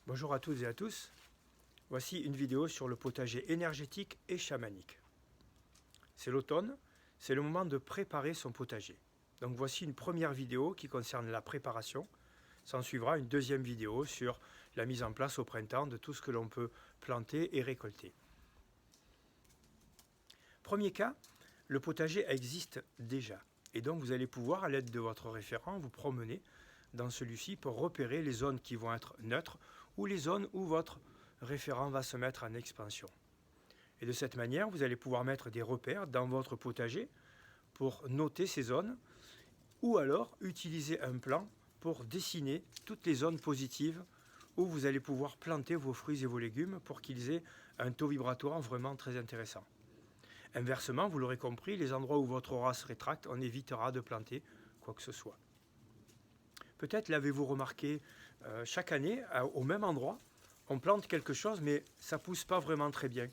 Bonjour à toutes et à tous, voici une vidéo sur le potager énergétique et chamanique. C'est l'automne, c'est le moment de préparer son potager. Donc voici une première vidéo qui concerne la préparation. S'en suivra une deuxième vidéo sur la mise en place au printemps de tout ce que l'on peut planter et récolter. Premier cas, le potager existe déjà. Et donc vous allez pouvoir, à l'aide de votre référent, vous promener dans celui-ci pour repérer les zones qui vont être neutres ou les zones où votre référent va se mettre en expansion. Et de cette manière, vous allez pouvoir mettre des repères dans votre potager pour noter ces zones ou alors utiliser un plan pour dessiner toutes les zones positives où vous allez pouvoir planter vos fruits et vos légumes pour qu'ils aient un taux vibratoire vraiment très intéressant. Inversement, vous l'aurez compris, les endroits où votre aura se rétracte, on évitera de planter quoi que ce soit. Peut-être l'avez-vous remarqué, chaque année, au même endroit, on plante quelque chose, mais ça ne pousse pas vraiment très bien.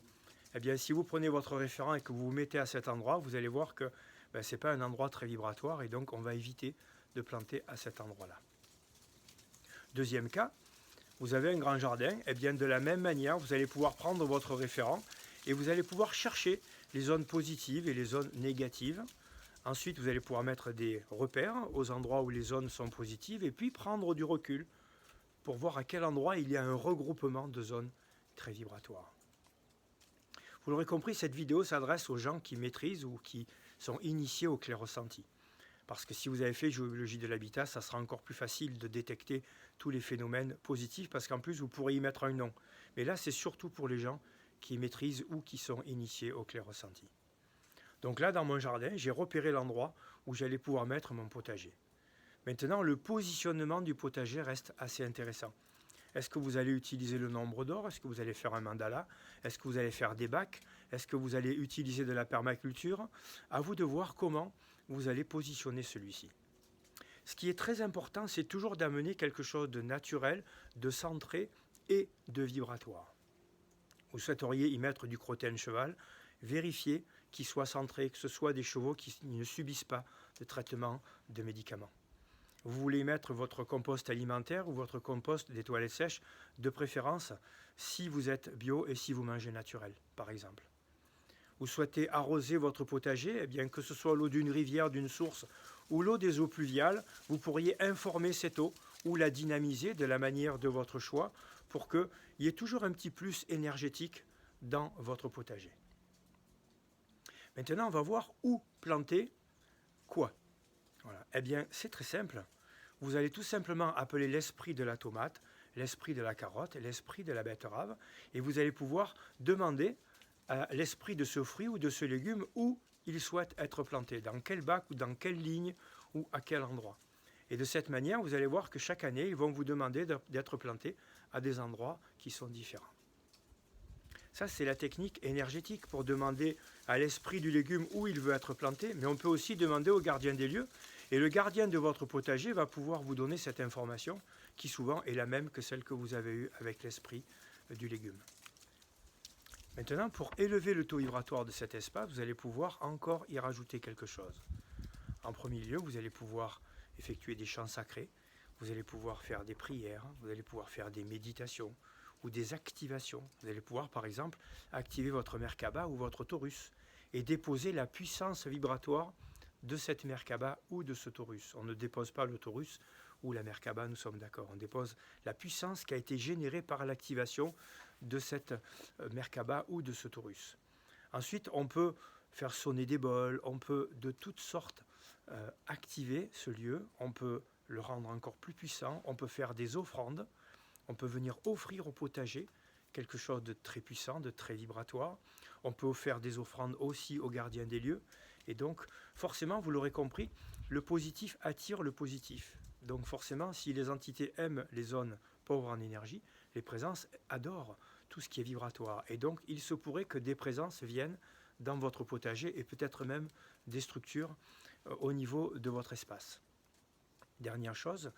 Eh bien, si vous prenez votre référent et que vous vous mettez à cet endroit, vous allez voir que ce n'est pas un endroit très vibratoire et donc on va éviter de planter à cet endroit-là. Deuxième cas, vous avez un grand jardin, et bien de la même manière, vous allez pouvoir prendre votre référent et vous allez pouvoir chercher les zones positives et les zones négatives. Ensuite, vous allez pouvoir mettre des repères aux endroits où les zones sont positives et puis prendre du recul pour voir à quel endroit il y a un regroupement de zones très vibratoires. Vous l'aurez compris, cette vidéo s'adresse aux gens qui maîtrisent ou qui sont initiés au clair-ressenti. Parce que si vous avez fait géobiologie de l'habitat, ça sera encore plus facile de détecter tous les phénomènes positifs parce qu'en plus, vous pourrez y mettre un nom. Mais là, c'est surtout pour les gens qui maîtrisent ou qui sont initiés au clair-ressenti. Donc là, dans mon jardin, j'ai repéré l'endroit où j'allais pouvoir mettre mon potager. Maintenant, le positionnement du potager reste assez intéressant. Est-ce que vous allez utiliser le nombre d'or? Est-ce que vous allez faire un mandala? Est-ce que vous allez faire des bacs? Est-ce que vous allez utiliser de la permaculture? À vous de voir comment vous allez positionner celui-ci. Ce qui est très important, c'est toujours d'amener quelque chose de naturel, de centré et de vibratoire. Vous souhaiteriez y mettre du crottin de cheval, vérifiez qu'il soit centré, que ce soit des chevaux qui ne subissent pas de traitement de médicaments. Vous voulez mettre votre compost alimentaire ou votre compost des toilettes sèches, de préférence si vous êtes bio et si vous mangez naturel, par exemple. Vous souhaitez arroser votre potager, eh bien que ce soit l'eau d'une rivière, d'une source ou l'eau des eaux pluviales, vous pourriez informer cette eau ou la dynamiser de la manière de votre choix pour qu'il y ait toujours un petit plus énergétique dans votre potager. Maintenant, on va voir où planter quoi. Voilà. Eh bien, c'est très simple. Vous allez tout simplement appeler l'esprit de la tomate, l'esprit de la carotte, l'esprit de la betterave, et vous allez pouvoir demander à l'esprit de ce fruit ou de ce légume où il souhaite être planté, dans quel bac ou dans quelle ligne ou à quel endroit. Et de cette manière, vous allez voir que chaque année, ils vont vous demander d'être plantés à des endroits qui sont différents. Ça, c'est la technique énergétique pour demander à l'esprit du légume où il veut être planté, mais on peut aussi demander au gardien des lieux. Et le gardien de votre potager va pouvoir vous donner cette information qui souvent est la même que celle que vous avez eue avec l'esprit du légume. Maintenant, pour élever le taux vibratoire de cet espace, vous allez pouvoir encore y rajouter quelque chose. En premier lieu, vous allez pouvoir effectuer des chants sacrés, vous allez pouvoir faire des prières, vous allez pouvoir faire des méditations ou des activations. Vous allez pouvoir, par exemple, activer votre Merkaba ou votre Taurus et déposer la puissance vibratoire de cette Merkaba ou de ce Taurus. On ne dépose pas le Taurus ou la Merkaba, nous sommes d'accord. On dépose la puissance qui a été générée par l'activation de cette Merkaba ou de ce Taurus. Ensuite, on peut faire sonner des bols, on peut de toutes sortes activer ce lieu, on peut le rendre encore plus puissant, on peut faire des offrandes, on peut venir offrir au potager quelque chose de très puissant, de très vibratoire. On peut faire des offrandes aussi aux gardiens des lieux. Et donc, forcément, vous l'aurez compris, le positif attire le positif. Donc forcément, si les entités aiment les zones pauvres en énergie, les présences adorent tout ce qui est vibratoire. Et donc, il se pourrait que des présences viennent dans votre potager et peut-être même des structures au niveau de votre espace. Dernière chose,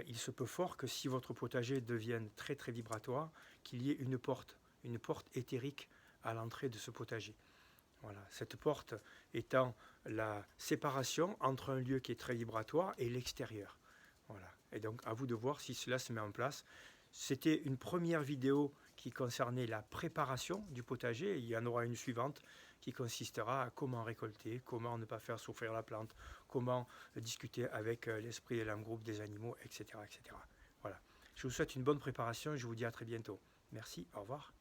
il se peut fort que si votre potager devienne très très vibratoire, qu'il y ait une porte éthérique à l'entrée de ce potager. Voilà, cette porte étant la séparation entre un lieu qui est très vibratoire et l'extérieur. Voilà. Et donc à vous de voir si cela se met en place. C'était une première vidéo qui concernait la préparation du potager. Il y en aura une suivante qui consistera à comment récolter, comment ne pas faire souffrir la plante, comment discuter avec l'esprit et l'âme groupe des animaux, etc., etc. Voilà. Je vous souhaite une bonne préparation et je vous dis à très bientôt. Merci, au revoir.